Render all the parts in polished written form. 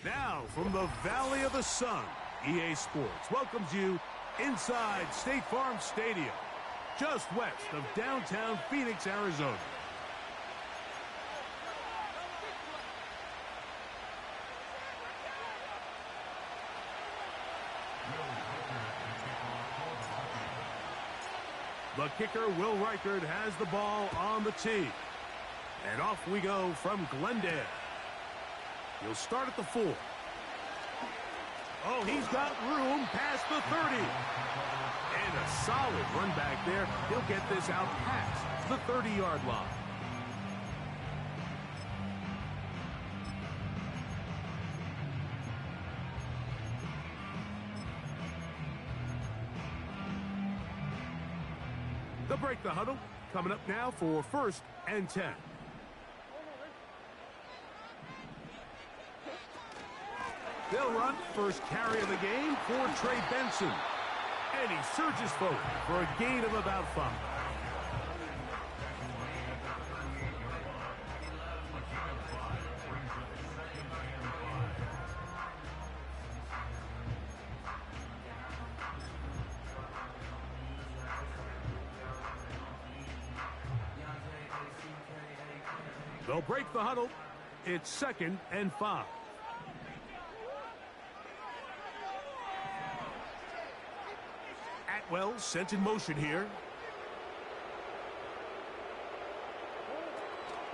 Now, from the Valley of the Sun, EA Sports welcomes you inside State Farm Stadium, just west of downtown Phoenix, Arizona. The kicker, Will Reichert, has the ball on the tee. And off we go from Glendale. He'll start at the 4. Oh, he's got room past the 30. And a solid run back there. He'll get this out past the 30-yard line. They'll break the huddle. Coming up now for 1st and 10. They'll run first carry of the game for Trey Benson. And he surges forward for a gain of about 5. They'll break the huddle. It's 2nd and 5. Atwell sent in motion here.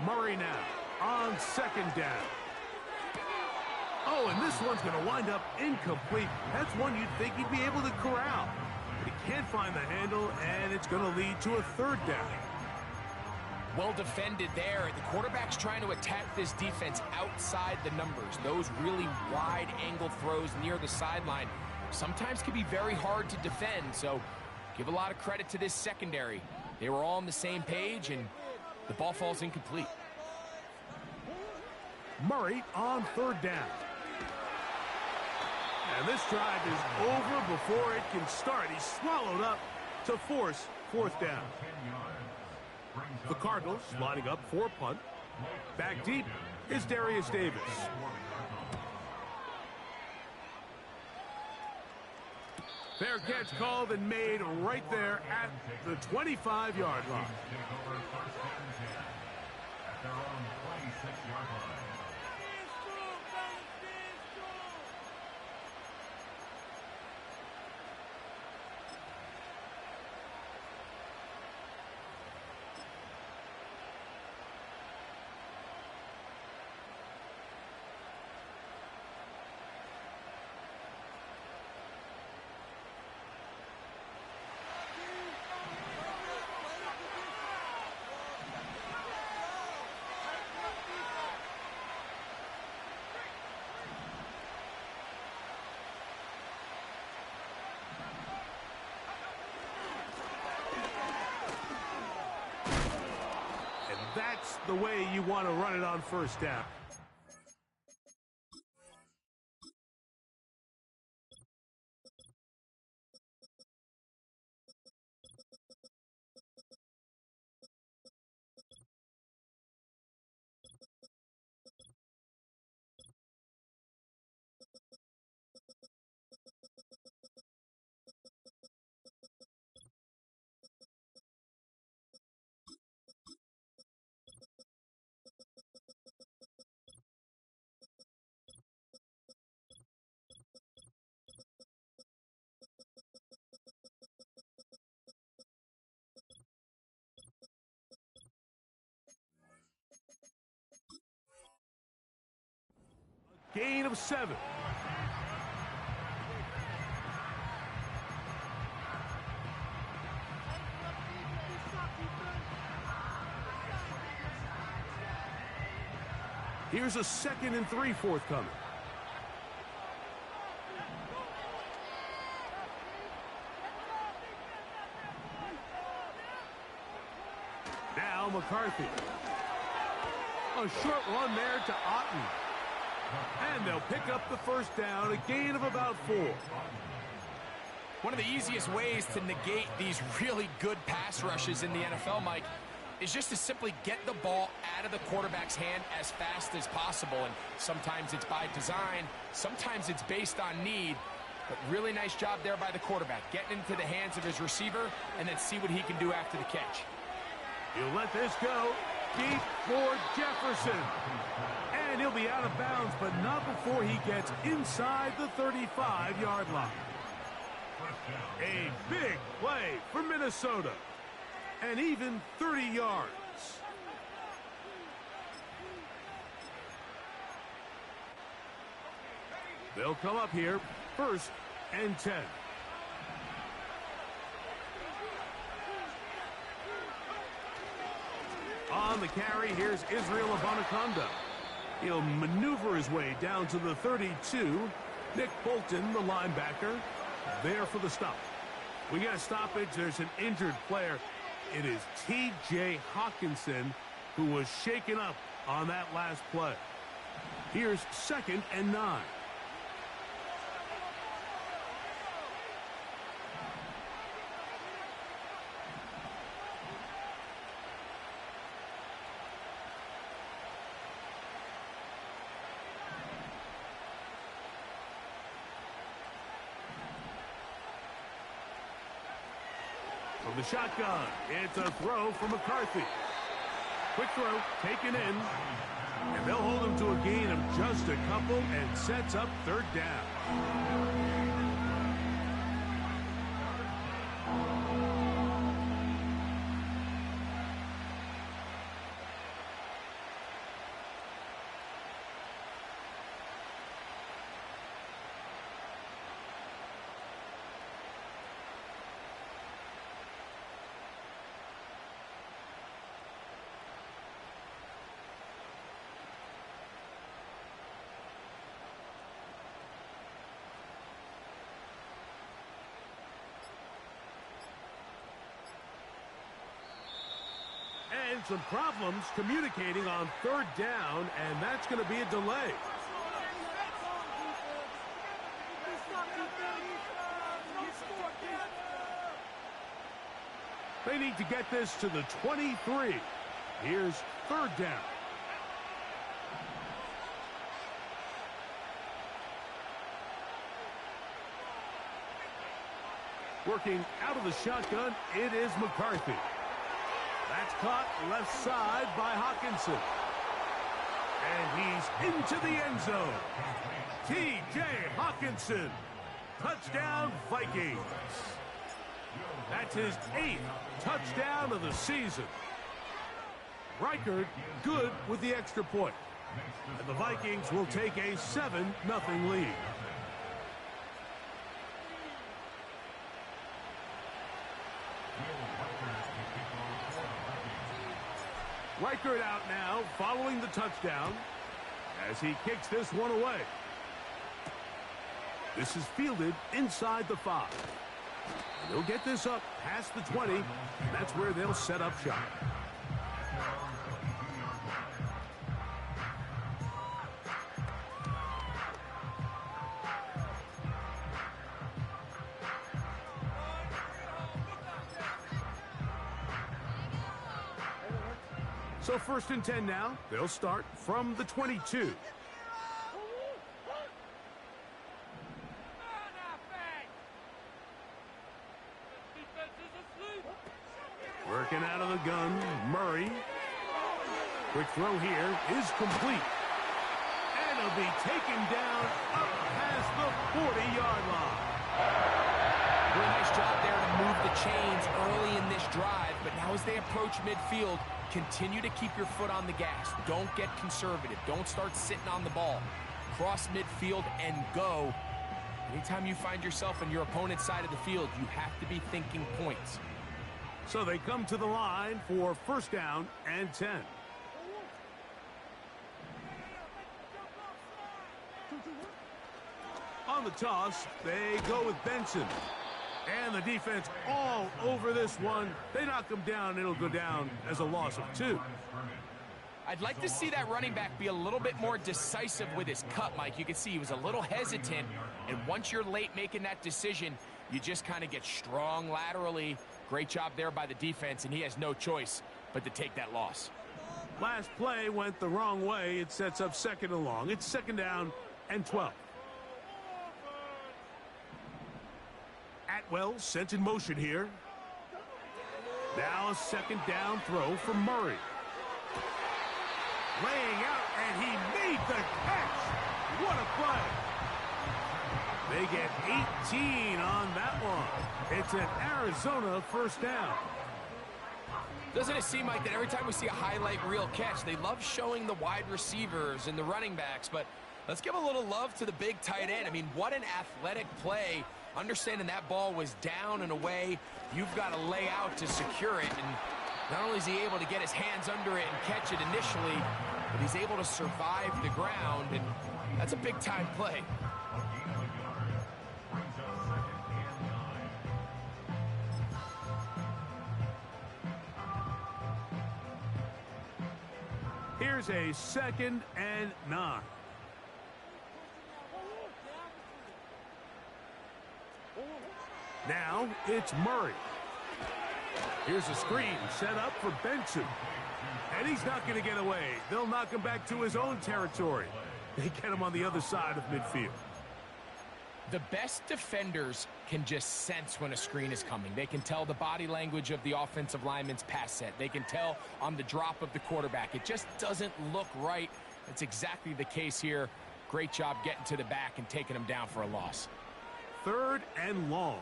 Murray now on 2nd down. Oh, and this one's going to wind up incomplete. That's one you'd think he'd be able to corral. But he can't find the handle, and it's going to lead to a 3rd down. Well defended there. The quarterback's trying to attack this defense outside the numbers. Those really wide angle throws near the sideline sometimes can be very hard to defend, so give a lot of credit to this secondary. They were all on the same page, and the ball falls incomplete. Murray on 3rd down. And this drive is over before it can start. He's swallowed up to force 4th down. The Cardinals lining up for a punt. Back deep is Darius Davis. Fair catch called and made right there at the 25-yard line. That's the way you want to run it on 1st down. Gain of 7. Here's a 2nd and 3 forthcoming. Now McCarthy. A short run there to Otten. And they'll pick up the 1st down, a gain of about 4. One of the easiest ways to negate these really good pass rushes in the NFL, Mike, is just to simply get the ball out of the quarterback's hand as fast as possible. And sometimes it's by design, sometimes it's based on need. But really nice job there by the quarterback, getting into the hands of his receiver and then see what he can do after the catch. He'll let this go deep for Jefferson. And he'll be out of bounds, but not before he gets inside the 35-yard line. A big play for Minnesota. And even 30 yards. They'll come up here, 1st and 10. On the carry, here's Israel Abanikanda. He'll maneuver his way down to the 32. Nick Bolton, the linebacker, there for the stop. We got a stoppage. There's an injured player. It is T.J. Hawkinson who was shaken up on that last play. Here's 2nd and 9. From the shotgun, it's a throw from McCarthy. Quick throw, taken in, and they'll hold him to a gain of just a couple and sets up 3rd down. And some problems communicating on 3rd down, and that's going to be a delay. They need to get this to the 23. Here's 3rd down. Working out of the shotgun, it is McCarthy. That's caught left side by Hawkinson. And he's into the end zone. T.J. Hawkinson. Touchdown, Vikings. That's his 8th touchdown of the season. Reichard good with the extra point. And the Vikings will take a 7-0 lead. Reichard out now following the touchdown as he kicks this one away. This is fielded inside the 5. They'll get this up past the 20, and that's where they'll set up shop. So 1st and 10 now. They'll start from the 22. Working out of the gun, Murray. Quick throw here is complete. And it'll be taken down up past the 40-yard line. Really nice job there to move the chains early in this drive, but now as they approach midfield, continue to keep your foot on the gas. Don't get conservative. Don't start sitting on the ball. Cross midfield and go. Anytime you find yourself on your opponent's side of the field, you have to be thinking points. So they come to the line for 1st down and 10. On the toss, they go with Benson. And the defense all over this one. They knock him down. It'll go down as a loss of 2. I'd like to see that running back be a little bit more decisive with his cut, Mike. You can see he was a little hesitant. And once you're late making that decision, you just kind of get strong laterally. Great job there by the defense, and he has no choice but to take that loss. Last play went the wrong way. It sets up 2nd and long. It's 2nd down and 12. Atwell sent in motion here. Now a 2nd down throw for Murray. Laying out, and he made the catch. What a play. They get 18 on that one. It's an Arizona 1st down. Doesn't it seem like that every time we see a highlight reel catch, they love showing the wide receivers and the running backs, but let's give a little love to the big tight end. I mean, what an athletic play. Understanding that ball was down and away, you've got to lay out to secure it, and not only is he able to get his hands under it and catch it initially, but he's able to survive the ground, and that's a big-time play. Here's a 2nd and 9. Now it's Murray. Here's a screen set up for Benson. And he's not going to get away. They'll knock him back to his own territory. They get him on the other side of midfield. The best defenders can just sense when a screen is coming. They can tell the body language of the offensive lineman's pass set. They can tell on the drop of the quarterback. It just doesn't look right. That's exactly the case here. Great job getting to the back and taking him down for a loss. 3rd and long.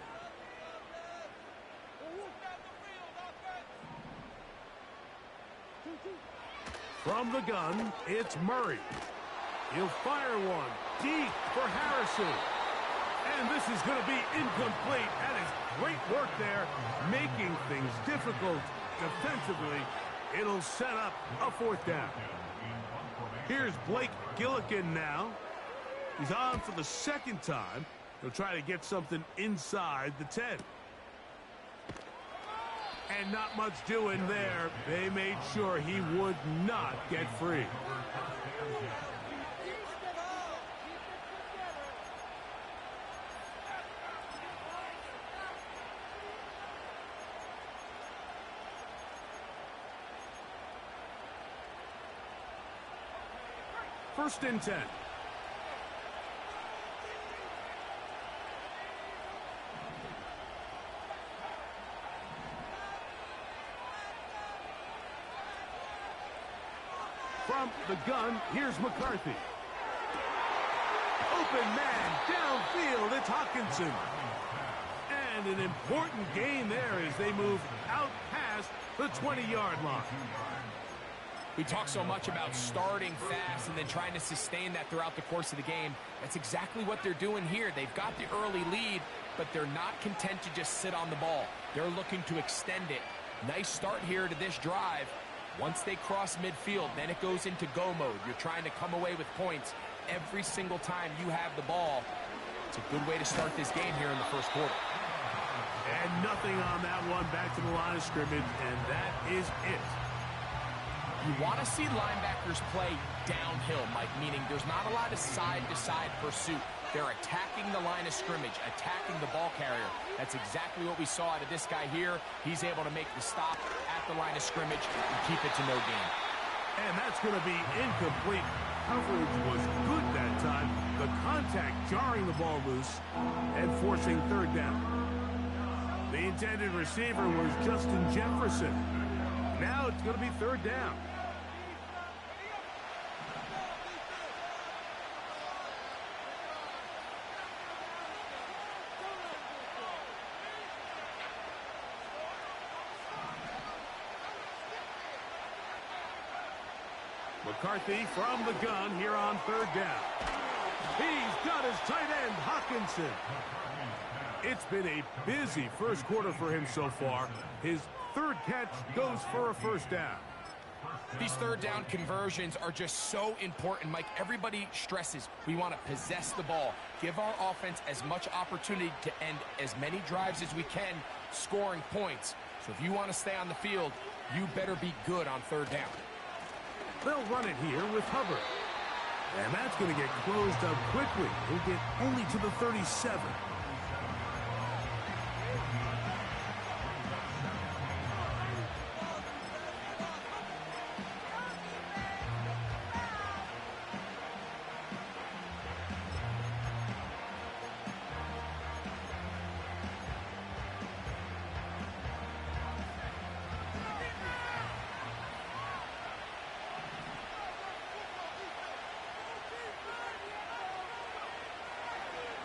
From the gun, it's Murray. He'll fire one deep for Harrison. And this is going to be incomplete. That is great work there, making things difficult defensively. It'll set up a 4th down. Here's Blake Gillikin now. He's on for the 2nd time. He'll try to get something inside the 10. And not much doing there. They made sure he would not get free. First and 10. From the gun, here's McCarthy. Open man, downfield, it's Hawkinson. And an important gain there as they move out past the 20-yard line. We talk so much about starting fast and then trying to sustain that throughout the course of the game. That's exactly what they're doing here. They've got the early lead, but they're not content to just sit on the ball. They're looking to extend it. Nice start here to this drive. Once they cross midfield, then it goes into go mode. You're trying to come away with points every single time you have the ball. It's a good way to start this game here in the 1st quarter. And nothing on that one, back to the line of scrimmage, and that is it. You want to see linebackers play downhill, Mike, meaning there's not a lot of side-to-side pursuit. They're attacking the line of scrimmage, attacking the ball carrier. That's exactly what we saw out of this guy here. He's able to make the stop at the line of scrimmage and keep it to no gain. And that's going to be incomplete. Coverage was good that time. The contact jarring the ball loose and forcing 3rd down. The intended receiver was Justin Jefferson. Now it's going to be 3rd down. McCarthy from the gun here on 3rd down. He's got his tight end, Hawkinson. It's been a busy 1st quarter for him so far. His 3rd catch goes for a 1st down. These 3rd down conversions are just so important, Mike. Everybody stresses we want to possess the ball, give our offense as much opportunity to end as many drives as we can, scoring points. So if you want to stay on the field, you better be good on 3rd down. They'll run it here with Hubbard. And that's going to get closed up quickly. He'll get only to the 37.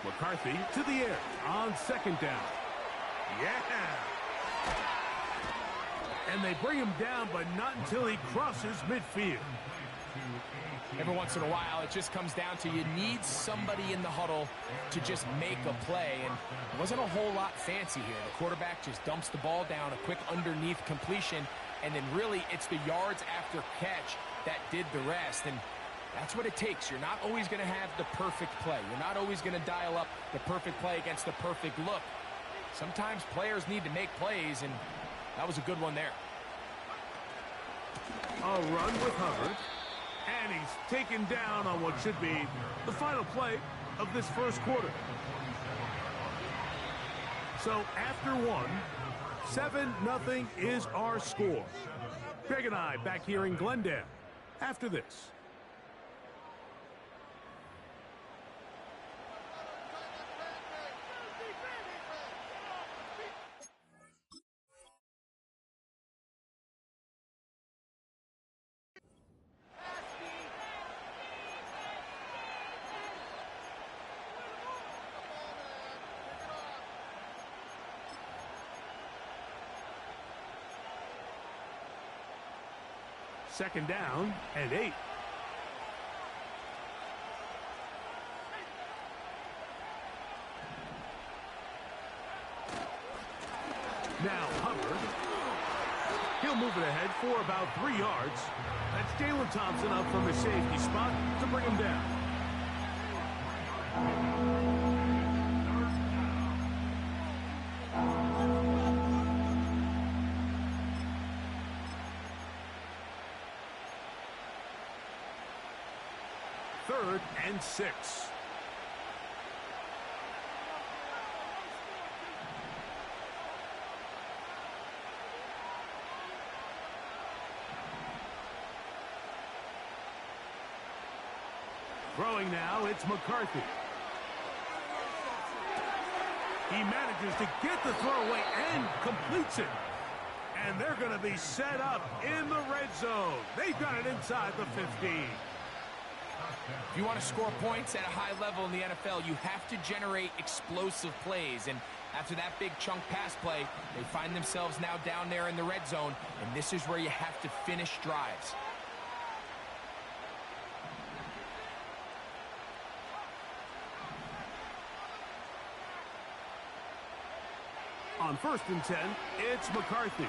McCarthy to the air on second down. Yeah! And they bring him down, but not until he crosses midfield. Every once in a while, it just comes down to you need somebody in the huddle to just make a play, and it wasn't a whole lot fancy here. The quarterback just dumps the ball down, a quick underneath completion, and then really it's the yards after catch that did the rest, and that's what it takes. You're not always going to have the perfect play. You're not always going to dial up the perfect play against the perfect look. Sometimes players need to make plays, and that was a good one there. A run with Hubbard. And he's taken down on what should be the final play of this first quarter. So after one, 7-0 is our score. Greg and I back here in Glendale after this. Second down and 8. Now Hubbard. He'll move it ahead for about 3 yards. That's Jalen Thompson up from his safety spot to bring him down. Third and 6. Throwing now, it's McCarthy. He manages to get the throw away and completes it. And they're going to be set up in the red zone. They've got it inside the 15. If you want to score points at a high level in the NFL, you have to generate explosive plays. And after that big chunk pass play, they find themselves now down there in the red zone. And this is where you have to finish drives. On 1st and 10, it's McCarthy.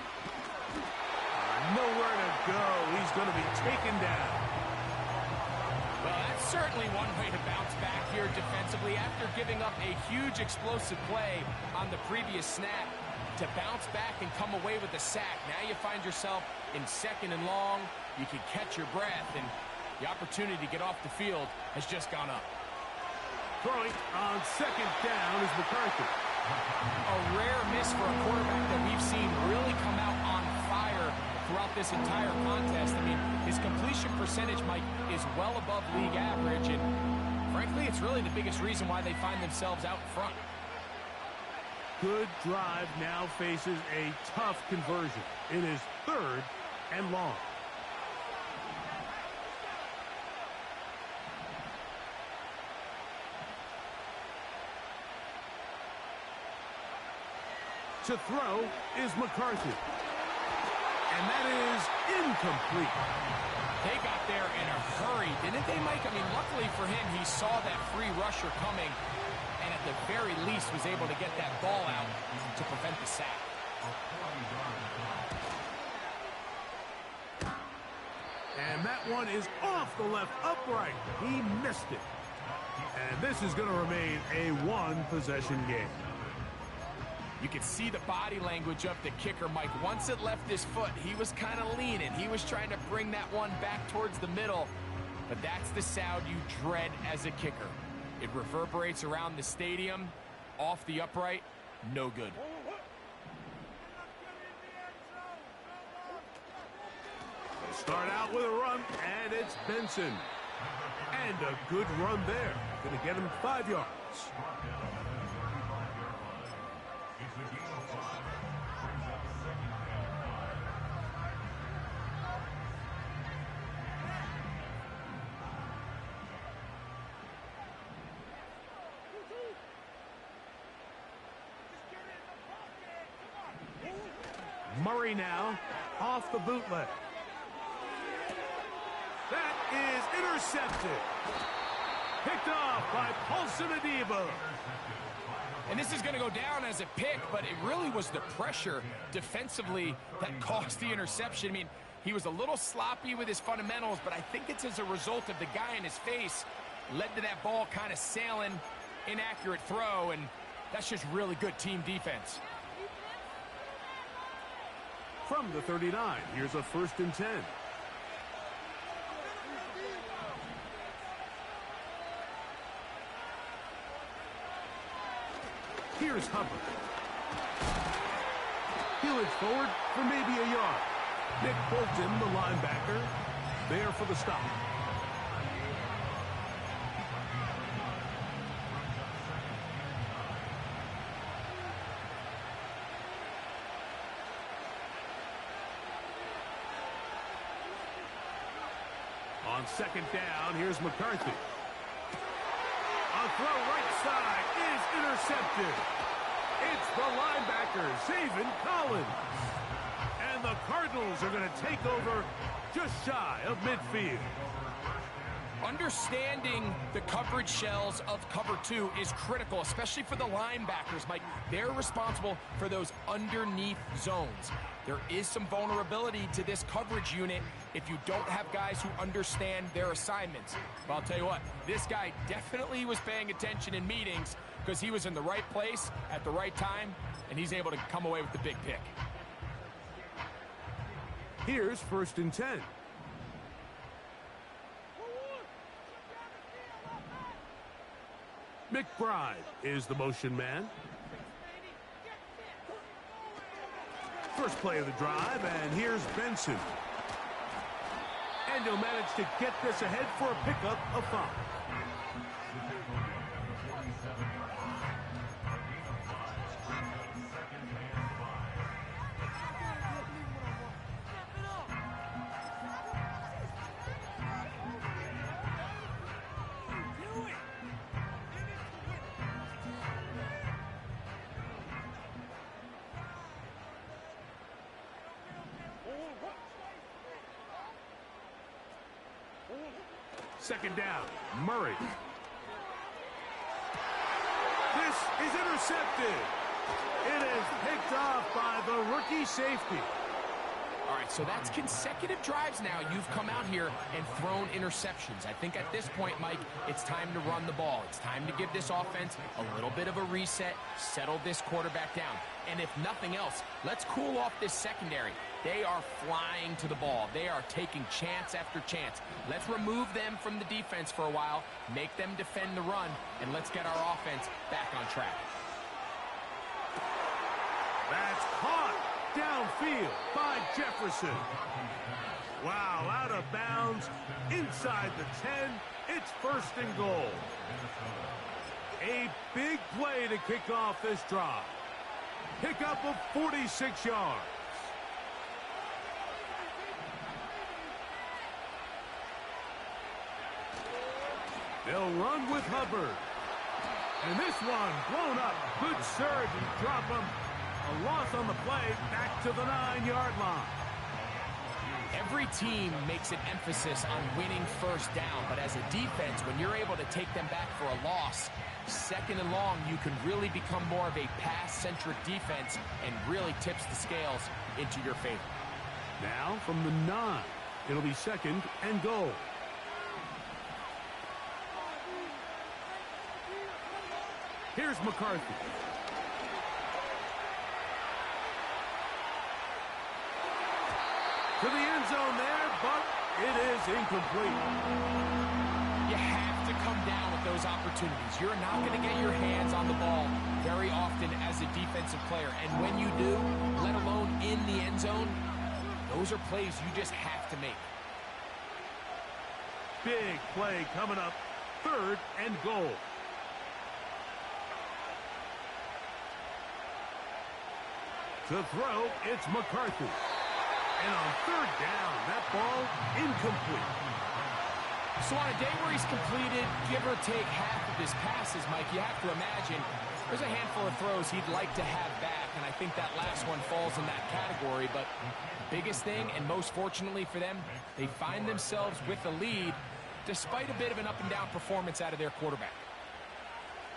Nowhere to go. He's going to be taken down. Well, that's certainly one way to bounce back here defensively after giving up a huge explosive play on the previous snap. To bounce back and come away with a sack. Now you find yourself in 2nd and long. You can catch your breath, and the opportunity to get off the field has just gone up. Throwing on 2nd down is McCarthy. A rare miss for a quarterback that we've seen really come out on fire throughout this entire contest. I mean, his completion percentage, Mike, is well above league average, and frankly, it's really the biggest reason why they find themselves out front. Good drive now faces a tough conversion. It is 3rd and long. To throw is McCarthy. And that is incomplete. They got there in a hurry, didn't they, Mike? I mean, luckily for him, he saw that free rusher coming, and at the very least was able to get that ball out to prevent the sack. And that one is off the left upright. He missed it. And this is going to remain a one-possession game. You can see the body language of the kicker, Mike. Once it left his foot, he was kind of leaning. He was trying to bring that one back towards the middle. But that's the sound you dread as a kicker. It reverberates around the stadium, off the upright, no good. Start out with a run, and it's Benson. And a good run there. Going to get him 5 yards. Murray now off the bootleg. That is intercepted. Picked off by Paulson Adebo. And this is going to go down as a pick, but it really was the pressure defensively that caused the interception. I mean, he was a little sloppy with his fundamentals, but I think it's as a result of the guy in his face led to that ball kind of sailing, inaccurate throw, and that's just really good team defense. From the 39, here's a 1st and 10. Here's Hubbard. He'll edge forward for maybe a yard. Nick Bolton, the linebacker, there for the stop. On 2nd down, here's McCarthy. A throw right side is intercepted. It's the linebacker, Zaven Collins. And the Cardinals are going to take over just shy of midfield. Understanding the coverage shells of cover 2 is critical, especially for the linebackers, Mike. They're responsible for those underneath zones. There is some vulnerability to this coverage unit if you don't have guys who understand their assignments. But I'll tell you what, this guy definitely was paying attention in meetings because he was in the right place at the right time, and he's able to come away with the big pick. Here's 1st and 10. McBride is the motion man. First play of the drive, and here's Benson. And he'll manage to get this ahead for a pickup of 5. Second down, Murray. This is intercepted. It is picked off by the rookie safety. All right, so that's consecutive drives now. You've come out here and thrown interceptions. I think at this point, Mike, it's time to run the ball. It's time to give this offense a little bit of a reset, settle this quarterback down. And if nothing else, let's cool off this secondary. They are flying to the ball. They are taking chance after chance. Let's remove them from the defense for a while, make them defend the run, and let's get our offense back on track. That's caught downfield by Jefferson. Wow, out of bounds, inside the 10. It's 1st and goal. A big play to kick off this drive. Pickup of 46 yards. They'll run with Hubbard. And this one blown up. Good surge and drop him. A loss on the play, back to the 9-yard line. Every team makes an emphasis on winning 1st down, but as a defense, when you're able to take them back for a loss, 2nd and long, you can really become more of a pass-centric defense and really tips the scales into your favor. Now from the 9, it'll be 2nd and goal. Here's McCarthy. To the end zone there, but it is incomplete. You have to come down with those opportunities. You're not going to get your hands on the ball very often as a defensive player. And when you do, let alone in the end zone, those are plays you just have to make. Big play coming up. 3rd and goal. To throw, it's McCarthy. And on 3rd down, that ball incomplete. So on a day where he's completed, give or take half of his passes, Mike, you have to imagine there's a handful of throws he'd like to have back, and I think that last one falls in that category. But biggest thing, and most fortunately for them, they find themselves with the lead despite a bit of an up-and-down performance out of their quarterback.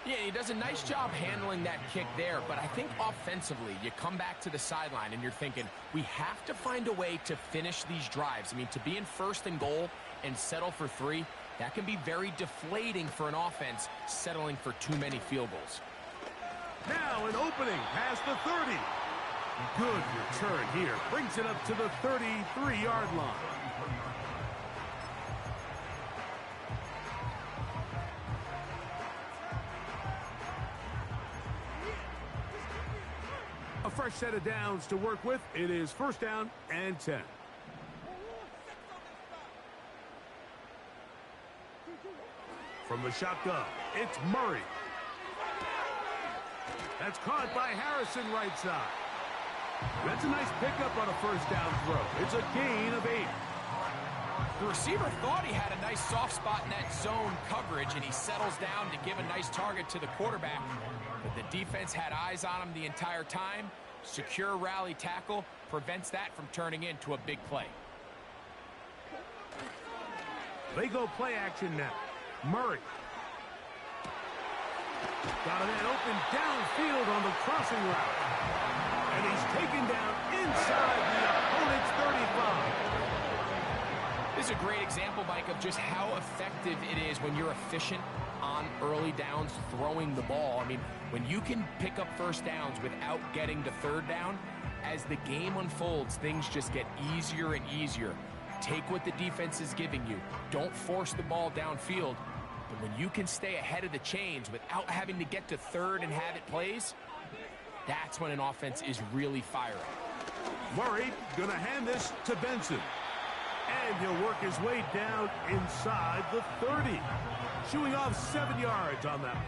Yeah, he does a nice job handling that kick there, but I think offensively, you come back to the sideline and you're thinking, we have to find a way to finish these drives. I mean, to be in first and goal and settle for 3, that can be very deflating for an offense settling for too many field goals. Now an opening past the 30. Good return here. Brings it up to the 33-yard line. A fresh set of downs to work with. It is first down and 10. From the shotgun, it's Murray. That's caught by Harrison right side. That's a nice pickup on a first down throw. It's a gain of 8. The receiver thought he had a nice soft spot in that zone coverage, and he settles down to give a nice target to the quarterback. But the defense had eyes on him the entire time. Secure rally tackle prevents that from turning into a big play. They go play action now. Murray. Got a man open downfield on the crossing route. And he's taken down inside the opponent's 35. This is a great example, Mike, of just how effective it is when you're efficient on early downs throwing the ball. I mean, when you can pick up first downs without getting to third down, as the game unfolds, things just get easier and easier. Take what the defense is giving you. Don't force the ball downfield. But when you can stay ahead of the chains without having to get to third and have it plays, that's when an offense is really firing. Murray gonna hand this to Benson. And he'll work his way down inside the 30. Shooing off 7 yards on that one.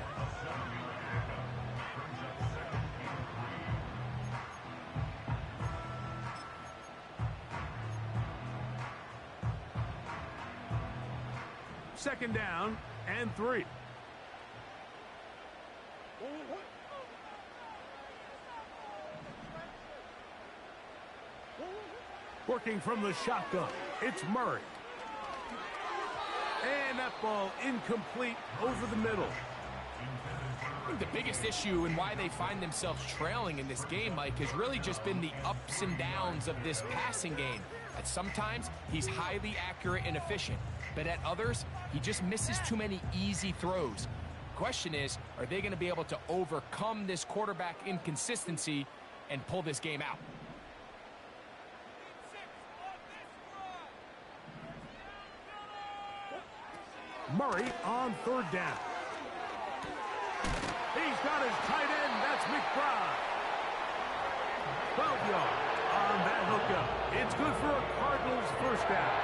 Second down and 3. Working from the shotgun, it's Murray. And that ball incomplete over the middle. I think the biggest issue and why they find themselves trailing in this game, Mike, has really just been the ups and downs of this passing game. At sometimes, he's highly accurate and efficient, but at others, he just misses too many easy throws. Question is, are they going to be able to overcome this quarterback inconsistency and pull this game out? Murray on third down. He's got his tight end. That's McBride. 12 yards on that hookup. It's good for a Cardinals first down.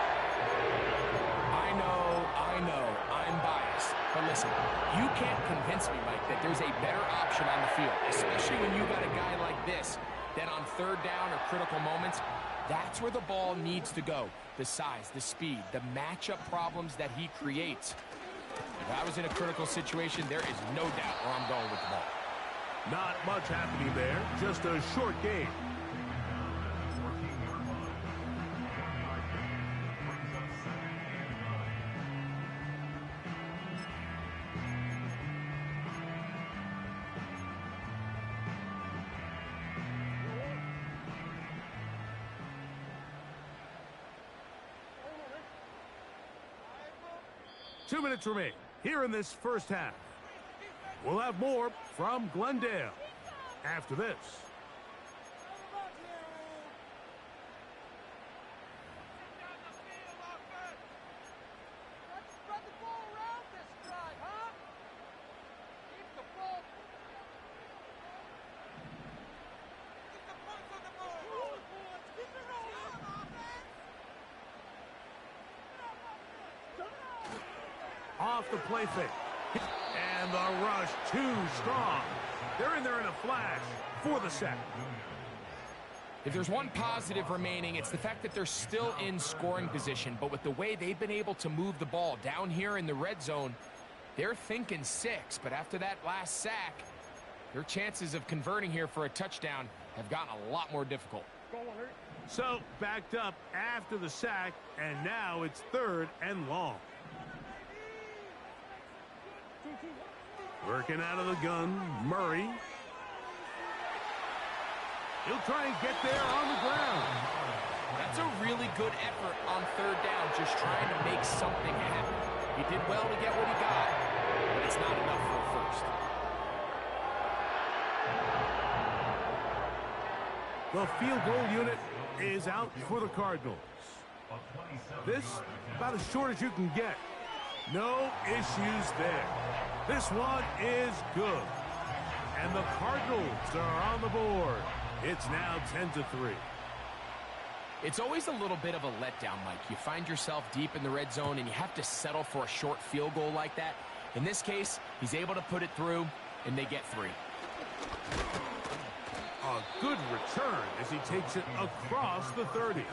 I know, I'm biased. But listen, you can't convince me, Mike, that there's a better option on the field, especially when you got a guy like this that on third down or critical moments, that's where the ball needs to go. The size, the speed, the matchup problems that he creates. If I was in a critical situation, there is no doubt where I'm going with the ball. Not much happening there, just a short game. Two minutes remain here in this first half. We'll have more from Glendale after this. Off the play fake. And the rush too strong. They're in there in a flash for the sack. If there's one positive remaining, it's the fact that they're still in scoring position. But with the way they've been able to move the ball down here in the red zone, they're thinking 6. But after that last sack, their chances of converting here for a touchdown have gotten a lot more difficult. So backed up after the sack, and now it's 3rd and long. Working out of the gun, Murray. He'll try and get there on the ground. That's a really good effort on 3rd down, just trying to make something happen. He did well to get what he got, but it's not enough for a first. The field goal unit is out for the Cardinals. This about as short as you can get. No issues there. This one is good. And the Cardinals are on the board. It's now 10-3. It's always a little bit of a letdown, Mike. You find yourself deep in the red zone and you have to settle for a short field goal like that. In this case, he's able to put it through, and they get 3. A good return as he takes it across the 30.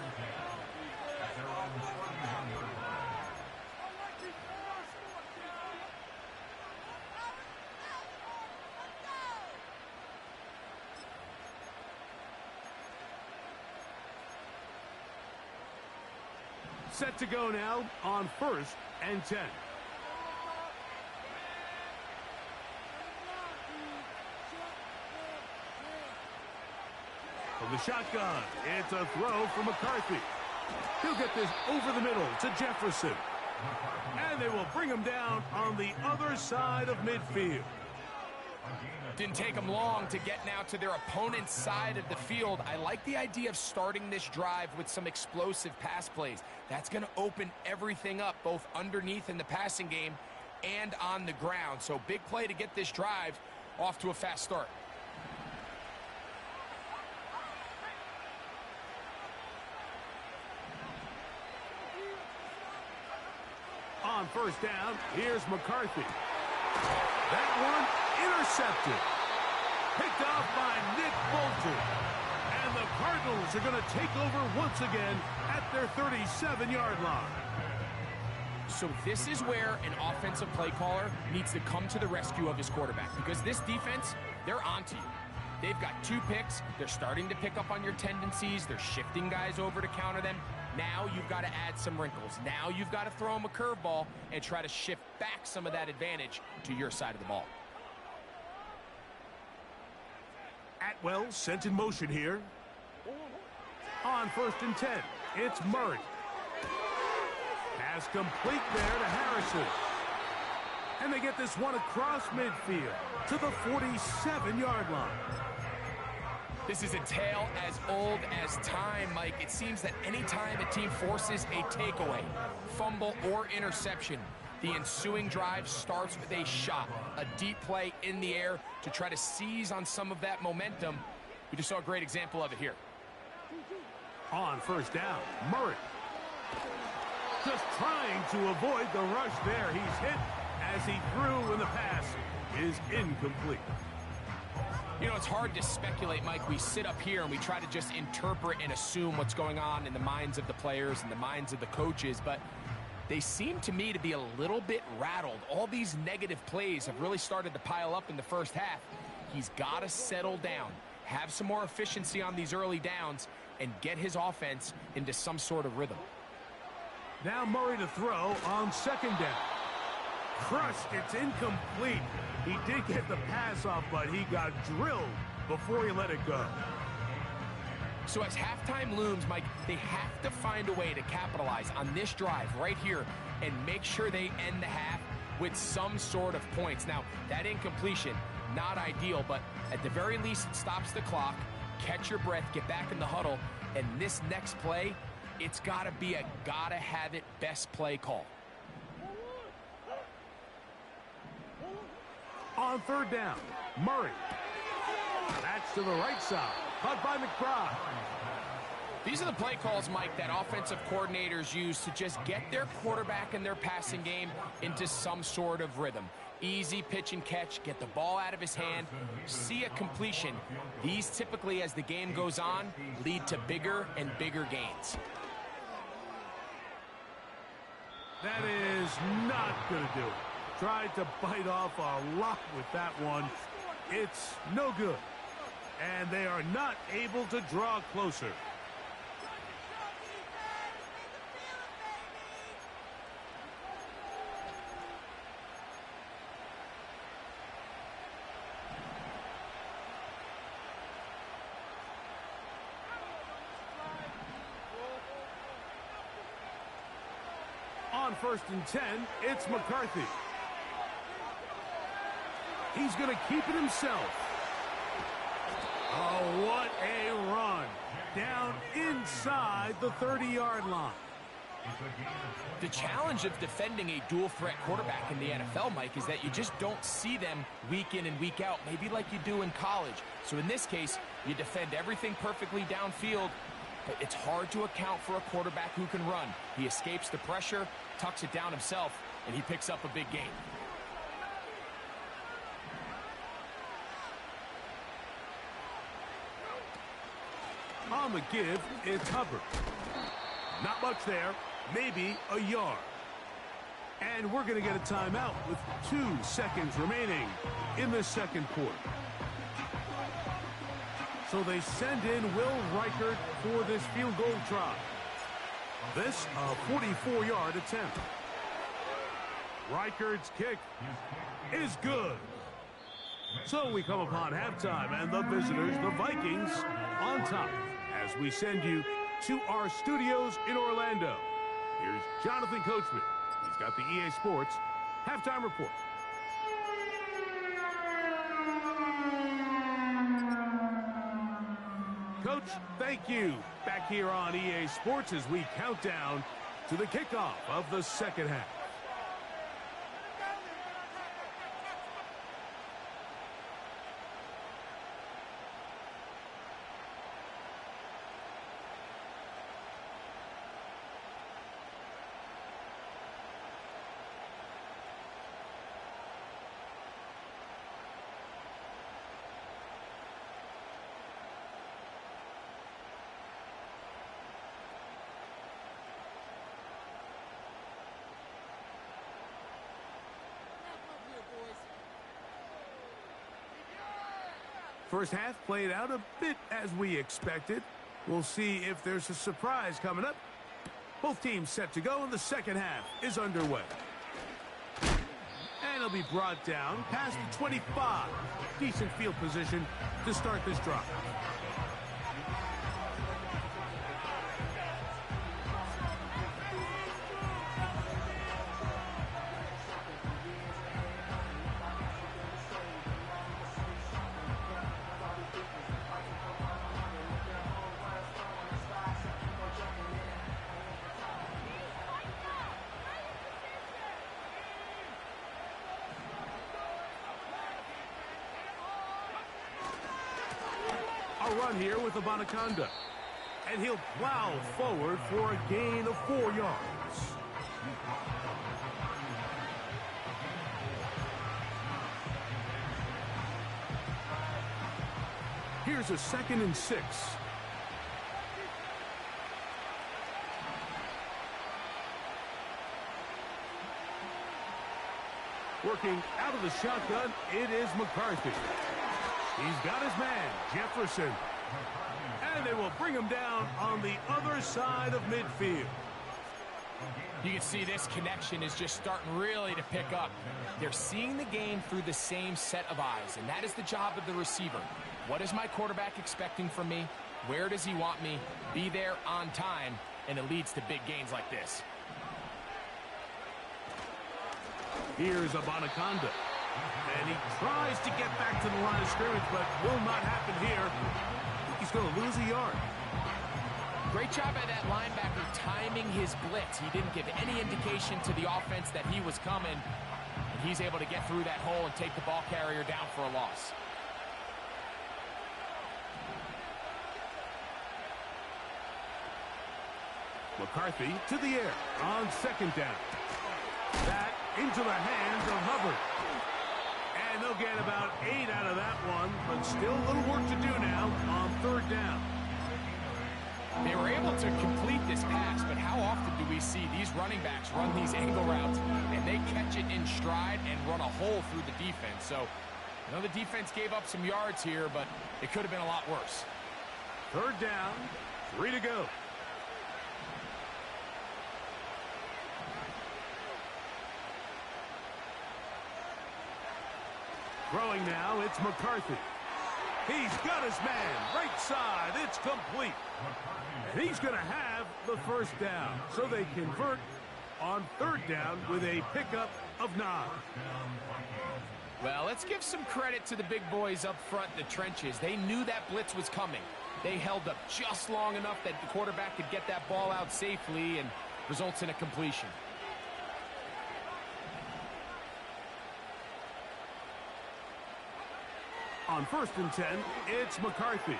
Set to go now on 1st and 10. From the shotgun, it's a throw from McCarthy. He'll get this over the middle to Jefferson. And they will bring him down on the other side of midfield. Didn't take them long to get now to their opponent's side of the field. I like the idea of starting this drive with some explosive pass plays. That's going to open everything up, both underneath in the passing game and on the ground. So big play to get this drive off to a fast start. On 1st down, here's McCarthy. That one intercepted. Picked off by Nick Bolton. And the Cardinals are going to take over once again at their 37-yard line. So this is where an offensive play caller needs to come to the rescue of his quarterback, because this defense, they're onto you. They've got 2 picks. They're starting to pick up on your tendencies. They're shifting guys over to counter them. Now you've got to add some wrinkles. Now you've got to throw them a curveball and try to shift back some of that advantage to your side of the ball. Atwell sent in motion here. On 1st and 10, it's Murray. Pass complete there to Harrison. And they get this one across midfield to the 47-yard line. This is a tale as old as time, Mike. It seems that anytime a team forces a takeaway, fumble, or interception, the ensuing drive starts with a shot, a deep play in the air to try to seize on some of that momentum. We just saw a great example of it here. On 1st down, Murray. Just trying to avoid the rush there. He's hit as he threw, and the pass is incomplete. You know, it's hard to speculate, Mike. We sit up here and we try to just interpret and assume what's going on in the minds of the players and the minds of the coaches, but they seem to me to be a little bit rattled. All these negative plays have really started to pile up in the first half. He's got to settle down, have some more efficiency on these early downs, and get his offense into some sort of rhythm. Now Murray to throw on 2nd down. Crushed, it's incomplete. He did get the pass off, but he got drilled before he let it go. So as halftime looms, Mike, they have to find a way to capitalize on this drive right here and make sure they end the half with some sort of points. Now, that incompletion, not ideal, but at the very least, it stops the clock. Catch your breath, get back in the huddle, and this next play, it's got to be a gotta-have-it best play call. On 3rd down, Murray. That's to the right side. Caught by McBride. These are the play calls, Mike, that offensive coordinators use to just get their quarterback and their passing game into some sort of rhythm. Easy pitch and catch, get the ball out of his hand, see a completion. These typically, as the game goes on, lead to bigger and bigger gains. That is not going to do it. Tried to bite off a lot with that one. It's no good. And they are not able to draw closer. On 1st and 10, it's McCarthy. He's going to keep it himself. Oh, what a run. Down inside the 30-yard line. The challenge of defending a dual-threat quarterback in the NFL, Mike, is that you just don't see them week in and week out, maybe like you do in college. So in this case, you defend everything perfectly downfield, but it's hard to account for a quarterback who can run. He escapes the pressure, tucks it down himself, and he picks up a big gain. On the give, it's Hubbard. Not much there, maybe a yard. And we're going to get a timeout with 2 seconds remaining in the second quarter. So they send in Will Reichert for this field goal try. This a 44-yard attempt. Reichert's kick is good. So we come upon halftime, and the visitors, the Vikings, on top as we send you to our studios in Orlando. Here's Jonathan Coachman. He's got the EA Sports halftime report. Coach, thank you. Back here on EA Sports as we count down to the kickoff of the second half. First half played out a bit as we expected. We'll see if there's a surprise coming up. Both teams set to go, and the second half is underway. And it'll be brought down past the 25. Decent field position to start this drive. A run here with Abanaconda. And he'll plow forward for a gain of 4 yards. Here's a 2nd and 6. Working out of the shotgun, it is McCarthy. He's got his man, Jefferson. And they will bring him down on the other side of midfield. You can see this connection is just starting really to pick up. They're seeing the game through the same set of eyes, and that is the job of the receiver. What is my quarterback expecting from me? Where does he want me? Be there on time, and it leads to big gains like this. Here's Abanaconda. And he tries to get back to the line of scrimmage, but will not happen here. He's going to lose a yard. Great job by that linebacker timing his blitz. He didn't give any indication to the offense that he was coming. And he's able to get through that hole and take the ball carrier down for a loss. McCarthy to the air on 2nd down. That into the hands of Hubbard. And they'll get about 8 out of that one, but still a little work to do now on third down. They were able to complete this pass, but how often do we see these running backs run these angle routes and they catch it in stride and run a hole through the defense? So, I know the defense gave up some yards here, but it could have been a lot worse. Third down, 3 to go. Throwing now, it's McCarthy. He's got his man, right side, it's complete. And he's going to have the first down. So they convert on third down with a pickup of 9. Well, let's give some credit to the big boys up front in the trenches. They knew that blitz was coming. They held up just long enough that the quarterback could get that ball out safely and results in a completion. On 1st and 10, it's McCarthy.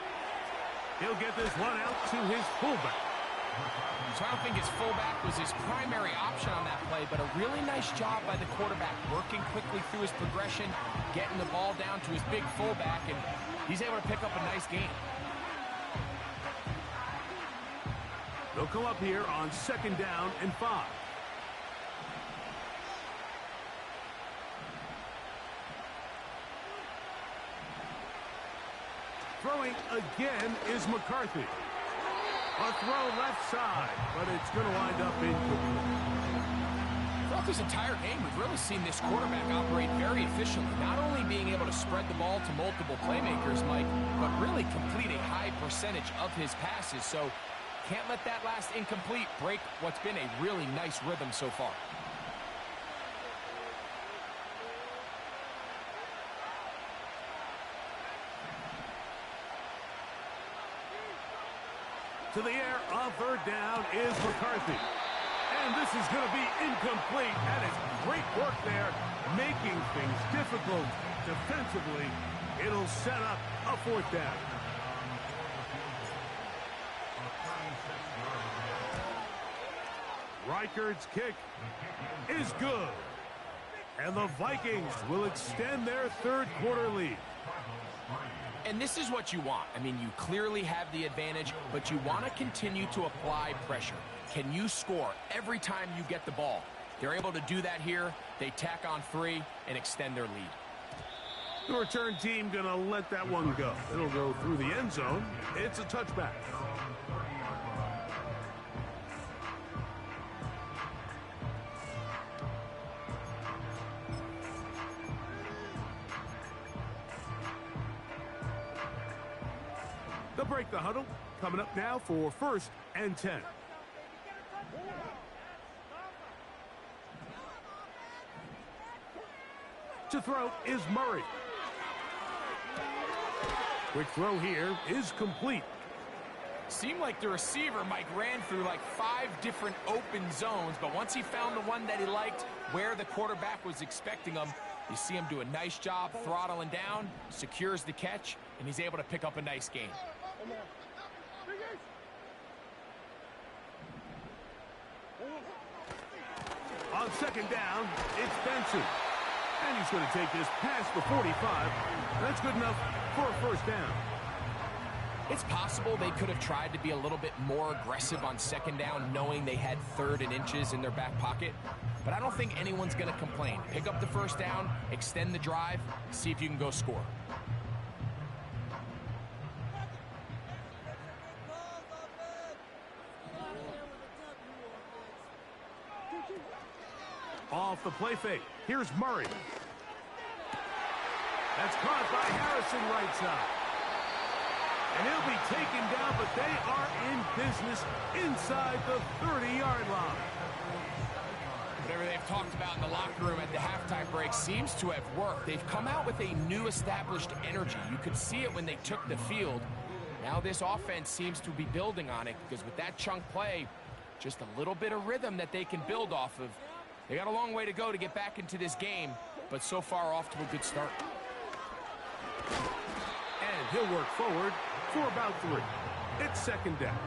He'll get this one out to his fullback. So I don't think his fullback was his primary option on that play, but a really nice job by the quarterback working quickly through his progression, getting the ball down to his big fullback, and he's able to pick up a nice gain. They'll come up here on 2nd down and 5. Throwing again is McCarthy. A throw left side, but it's going to wind up incomplete. Throughout this entire game, we've really seen this quarterback operate very efficiently, not only being able to spread the ball to multiple playmakers, Mike, but really complete a high percentage of his passes. So can't let that last incomplete break what's been a really nice rhythm so far. To the air on third down is McCarthy. And this is going to be incomplete. That is great work there, making things difficult defensively. It'll set up a 4th down. Reichard's kick is good. And the Vikings will extend their 3rd quarter lead. And this is what you want. I mean, you clearly have the advantage, but you want to continue to apply pressure. Can you score every time you get the ball? They're able to do that here. They tack on 3 and extend their lead. The return team going to let that one go. It'll go through the end zone. It's a touchback. They'll break the huddle. Coming up now for 1st and 10. To throw is Murray. Quick throw here is complete. Seemed like the receiver, Mike, ran through like 5 different open zones, but once he found the one that he liked, where the quarterback was expecting him, you see him do a nice job throttling down, secures the catch, and he's able to pick up a nice gain. On 2nd down, it's Benson. And he's going to take this past the 45. That's good enough for a 1st down. It's possible they could have tried to be a little bit more aggressive on 2nd down, knowing they had 3rd and inches in their back pocket. But I don't think anyone's going to complain. Pick up the 1st down, extend the drive, see if you can go score. Off the play fake. Here's Murray. That's caught by Harrison right side. And he'll be taken down, but they are in business inside the 30-yard line. Whatever they've talked about in the locker room at the halftime break seems to have worked. They've come out with a new established energy. You could see it when they took the field. Now this offense seems to be building on it, because with that chunk play, just a little bit of rhythm that they can build off of. They got a long way to go to get back into this game, but so far off to a good start. And he'll work forward for about 3. It's 2nd down.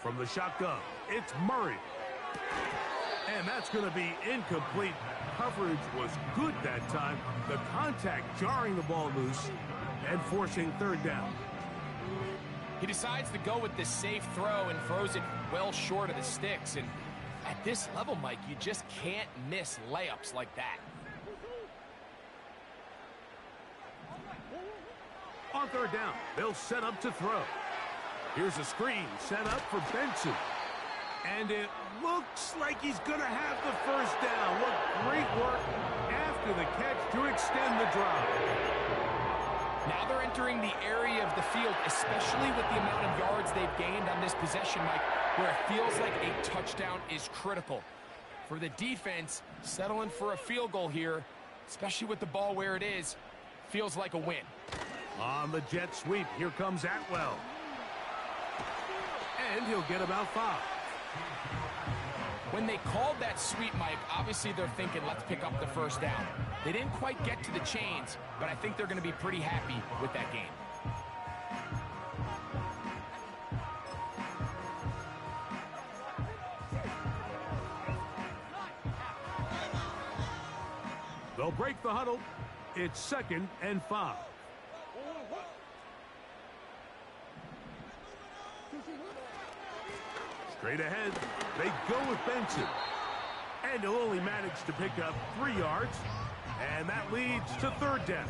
From the shotgun, it's Murray. And that's going to be incomplete. Coverage was good that time. The contact jarring the ball loose and forcing third down. He decides to go with the safe throw and throws it well short of the sticks. And at this level, Mike, you just can't miss layups like that. On third down, they'll set up to throw. Here's a screen set up for Benson. And it looks like he's going to have the first down. What great work after the catch to extend the drive. Now they're entering the area of the field, especially with the amount of yards they've gained on this possession, Mike, where it feels like a touchdown is critical. For the defense, settling for a field goal here, especially with the ball where it is, feels like a win. On the jet sweep, here comes Atwell. And he'll get about 5. When they called that sweep, Mike, obviously they're thinking, let's pick up the first down. They didn't quite get to the chains, but I think they're going to be pretty happy with that game. They'll break the huddle. It's 2nd and 5. Straight ahead, they go with Benson. And he'll only manage to pick up 3 yards. And that leads to third down.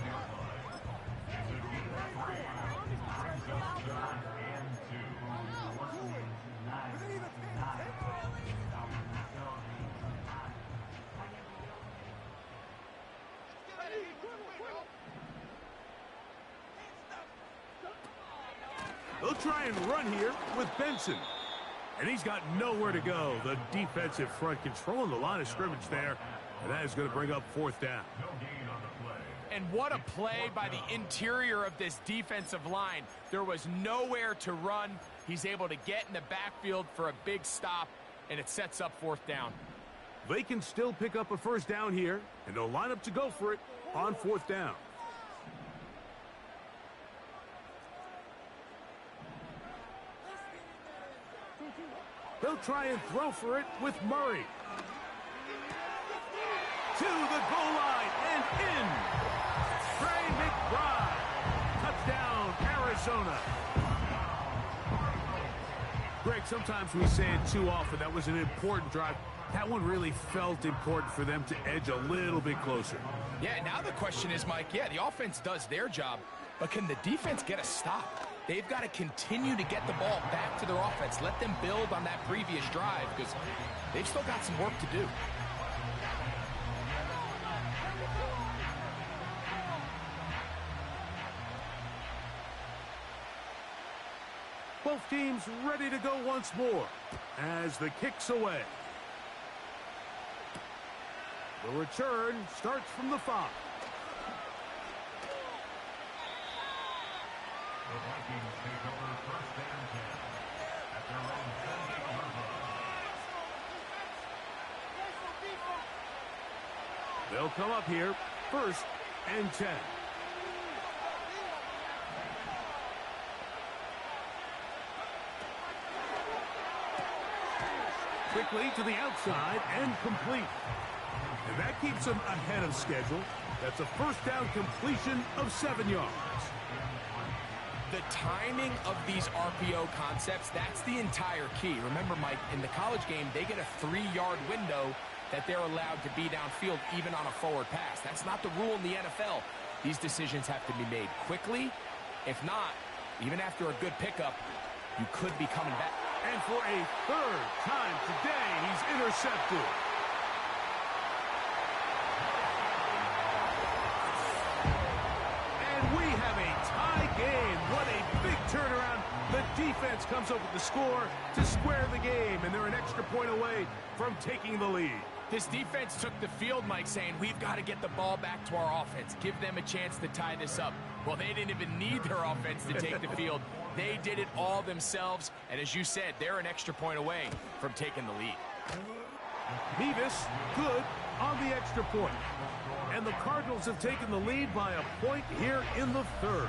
They'll try and run here with Benson. And he's got nowhere to go. The defensive front controlling the line of scrimmage there. And that is going to bring up 4th down. And what a play by the interior of this defensive line. There was nowhere to run. He's able to get in the backfield for a big stop, and it sets up 4th down. They can still pick up a first down here, and they'll line up to go for it on 4th down. They'll try and throw for it with Murray. To the goal line and in. Trey McBride. Touchdown, Arizona. Greg, sometimes we say it too often. That was an important drive. That one really felt important for them to edge a little bit closer. Yeah, now the question is, Mike, the offense does their job, but can the defense get a stop? They've got to continue to get the ball back to their offense. Let them build on that previous drive because they've still got some work to do. Both teams ready to go once more as the kick's away. The return starts from the 5. The Vikings take over 1st and 10 at their own 10-yard line. They'll come up here, 1st and 10. Quickly to the outside and complete. And that keeps them ahead of schedule. That's a first down completion of 7 yards. The timing of these RPO concepts, that's the entire key. Remember, Mike, in the college game, they get a 3-yard window that they're allowed to be downfield even on a forward pass. That's not the rule in the NFL. These decisions have to be made quickly. If not, even after a good pickup, you could be coming back. And for a 3rd time today, he's intercepted. And we have a tie game. What a big turnaround. The defense comes up with the score to square the game, and they're an extra point away from taking the lead. This defense took the field, Mike, saying, we've got to get the ball back to our offense. Give them a chance to tie this up. Well, they didn't even need their offense to take the field. They did it all themselves. And as you said, they're an extra point away from taking the lead. Mevis, good on the extra point. And the Cardinals have taken the lead by a point here in the 3rd.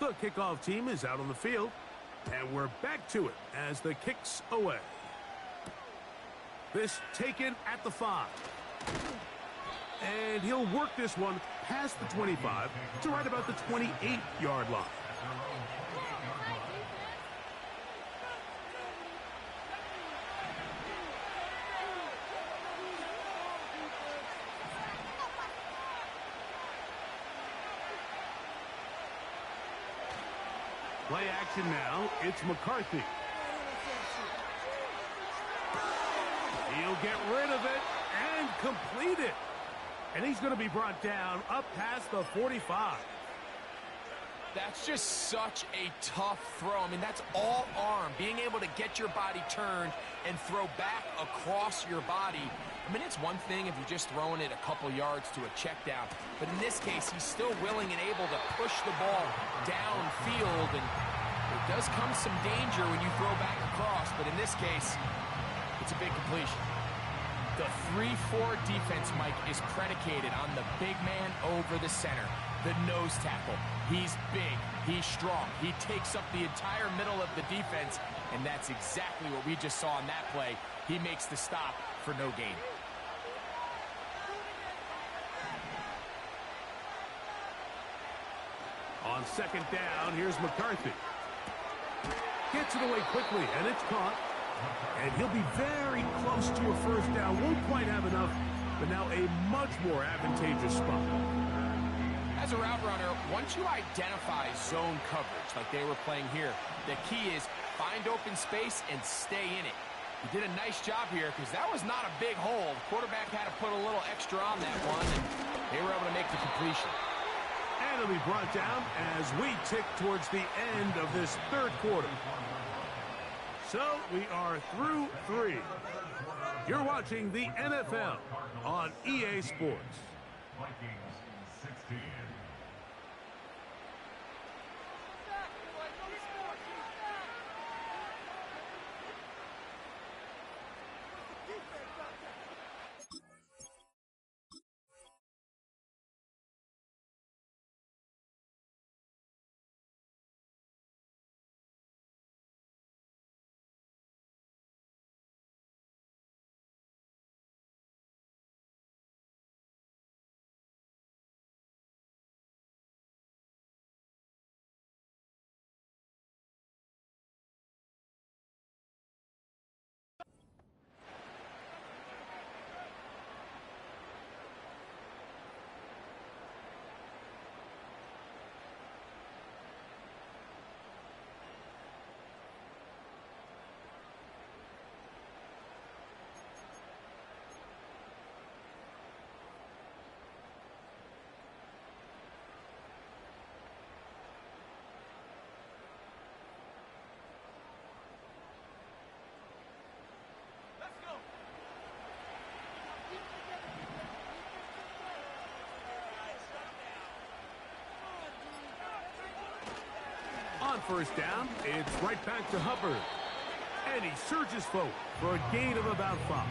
The kickoff team is out on the field, and we're back to it as the kick's away. This taken at the 5. And he'll work this one past the 25 to right about the 28-yard line. Play action now. It's McCarthy. He'll get rid of it and complete it. And he's going to be brought down up past the 45. That's just such a tough throw. I mean, that's all arm. Being able to get your body turned and throw back across your body. I mean, it's one thing if you're just throwing it a couple yards to a check down. But in this case, he's still willing and able to push the ball downfield. And there does come some danger when you throw back across. But in this case, it's a big completion. The 3-4 defense, Mike, is predicated on the big man over the center, the nose tackle. He's big, he's strong, he takes up the entire middle of the defense, and that's exactly what we just saw in that play. He makes the stop for no gain. On second down, here's McCarthy. Gets it away quickly, and it's caught. And he'll be very close to a first down. Won't quite have enough, but now a much more advantageous spot. As a route runner, once you identify zone coverage like they were playing here, the key is find open space and stay in it. He did a nice job here because that was not a big hole. The quarterback had to put a little extra on that one, and they were able to make the completion. And it'll be brought down as we tick towards the end of this third quarter. So we are through 3. You're watching the NFL on EA Sports. Vikings 16. On first down, it's right back to Hubbard. And he surges forward for a gain of about 5.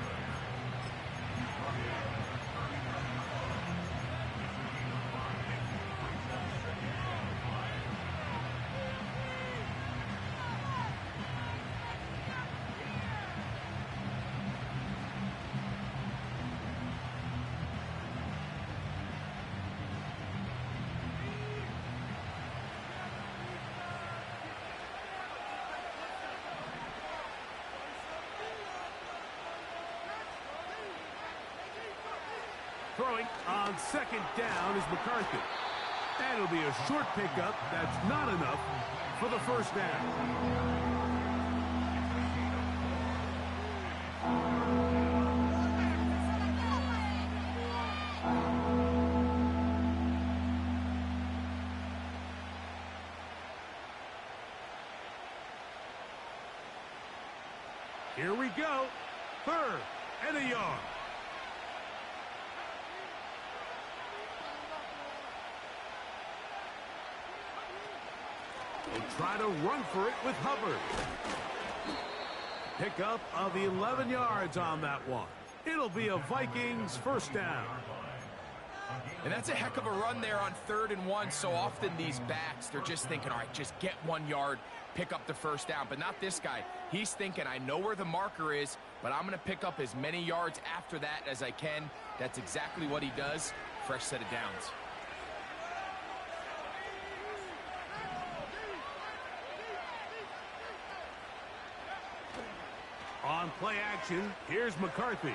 Throwing on second down is McCarthy. And it'll be a short pickup. That's not enough for the first down. Here we go. 3rd and a yard. They try to run for it with Hubbard. Pickup of 11 yards on that one. It'll be a Vikings first down. And that's a heck of a run there on 3rd and 1. So often these backs, they're just thinking, all right, just get 1 yard, pick up the first down. But not this guy. He's thinking, I know where the marker is, but I'm going to pick up as many yards after that as I can. That's exactly what he does. Fresh set of downs. On play action, here's McCarthy.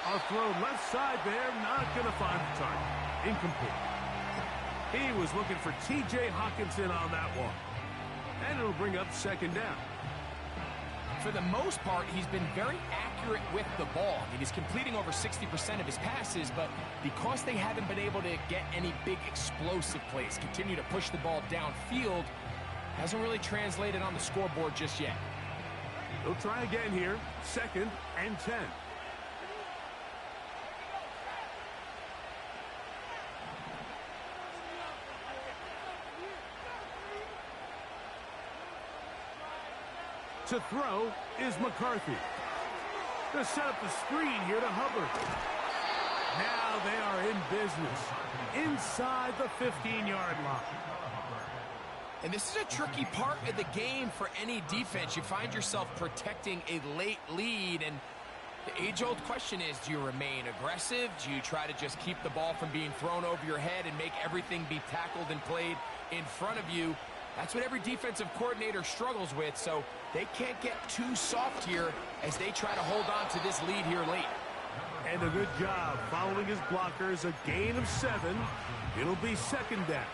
A throw left side there, not going to find the target. Incomplete. He was looking for T.J. Hawkinson on that one. And it'll bring up 2nd down. For the most part, he's been very accurate with the ball. I mean, he's completing over 60% of his passes, but because they haven't been able to get any big explosive plays, continue to push the ball downfield, hasn't really translated on the scoreboard just yet. They'll try again here. 2nd and 10. To throw is McCarthy. They'll set up the screen here to Hubbard. Now they are in business inside the 15-yard line. And this is a tricky part of the game for any defense. You find yourself protecting a late lead, and the age-old question is, do you remain aggressive? Do you try to just keep the ball from being thrown over your head and make everything be tackled and played in front of you? That's what every defensive coordinator struggles with, so they can't get too soft here as they try to hold on to this lead here late. And a good job following his blockers, a gain of 7. It'll be 2nd down.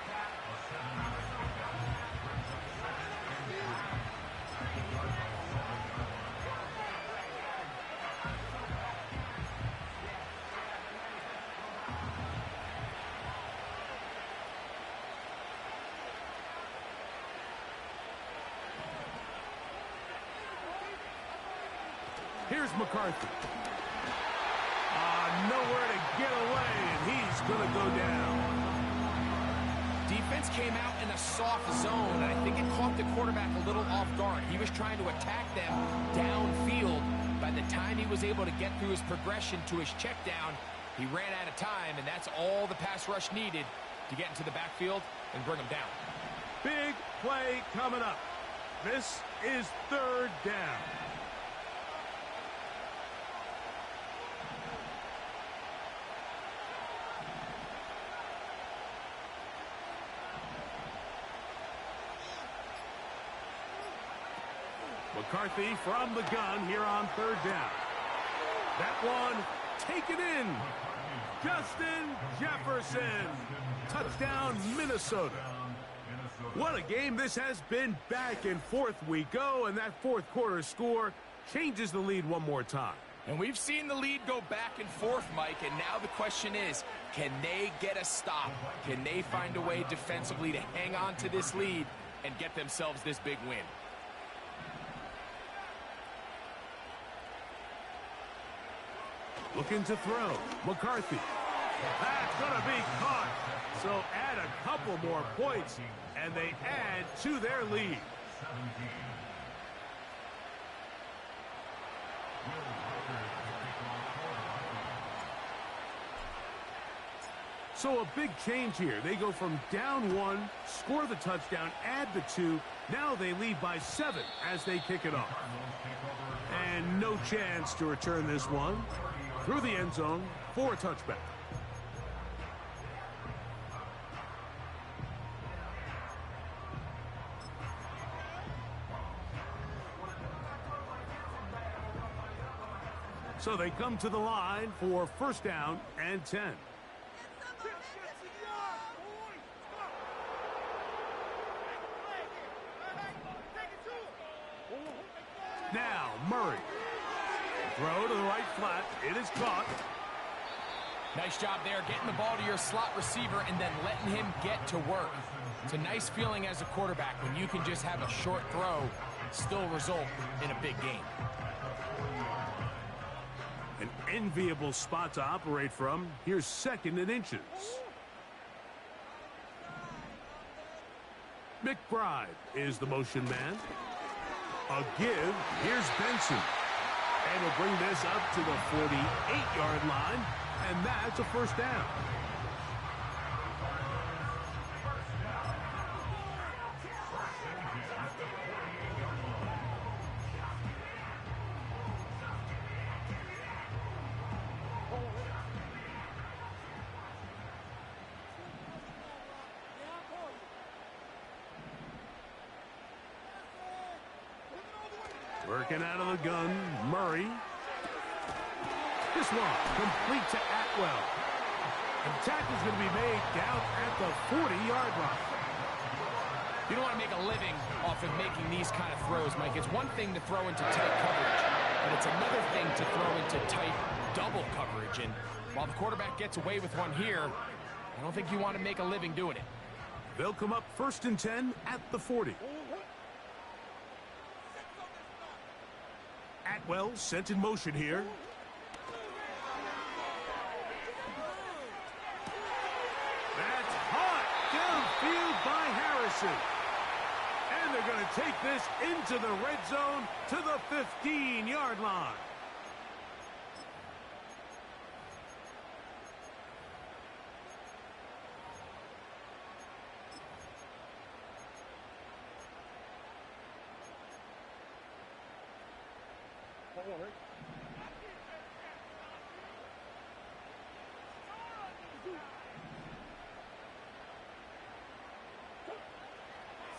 Here's McCarthy. Nowhere to get away, and he's going to go down. Defense came out in a soft zone, and I think it caught the quarterback a little off guard. He was trying to attack them downfield. By the time he was able to get through his progression to his check down, he ran out of time, and that's all the pass rush needed to get into the backfield and bring him down. Big play coming up. This is 3rd down. McCarthy from the gun here on 3rd down. That one taken in. Justin Jefferson. Touchdown, Minnesota. What a game this has been. Back and forth we go, and that 4th quarter score changes the lead one more time. And we've seen the lead go back and forth, Mike, and now the question is, can they get a stop? Can they find a way defensively to hang on to this lead and get themselves this big win? Looking to throw. McCarthy. That's going to be caught. So add a couple more points, and they add to their lead. So a big change here. They go from down 1, score the touchdown, add the 2. Now they lead by 7 as they kick it off. And no chance to return this one. Through the end zone for a touchback. So they come to the line for 1st down and 10. Now Murray. Throw to the right flat. It is caught. Nice job there, getting the ball to your slot receiver and then letting him get to work. It's a nice feeling as a quarterback when you can just have a short throw, still result in a big game. An enviable spot to operate from. Here's 2nd and inches. McBride is the motion man. A give. Here's Benson. And he'll bring this up to the 48-yard line, and that's a first down. Working out of the gun, Murray. This one complete to Atwell. And the tackle's going to be made down at the 40-yard line. You don't want to make a living off of making these kind of throws, Mike. It's one thing to throw into tight coverage, but it's another thing to throw into tight double coverage. And while the quarterback gets away with one here, I don't think you want to make a living doing it. They'll come up 1st and 10 at the 40. Atwell sent in motion here. That's hot downfield by Harrison. And they're going to take this into the red zone to the 15-yard line.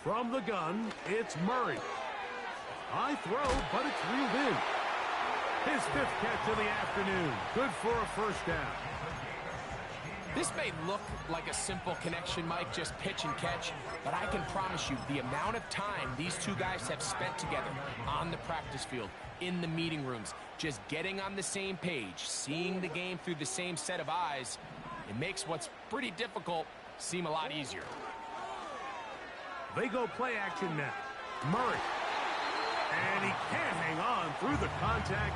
From the gun, it's Murray. High throw, but it's reeled in. His 5th catch of the afternoon. Good for a first down. This may look like a simple connection, Mike, just pitch and catch, but I can promise you the amount of time these two guys have spent together on the practice field, in the meeting rooms, just getting on the same page, seeing the game through the same set of eyes, it makes what's pretty difficult seem a lot easier. They go play action now. Murray. And he can't hang on through the contact.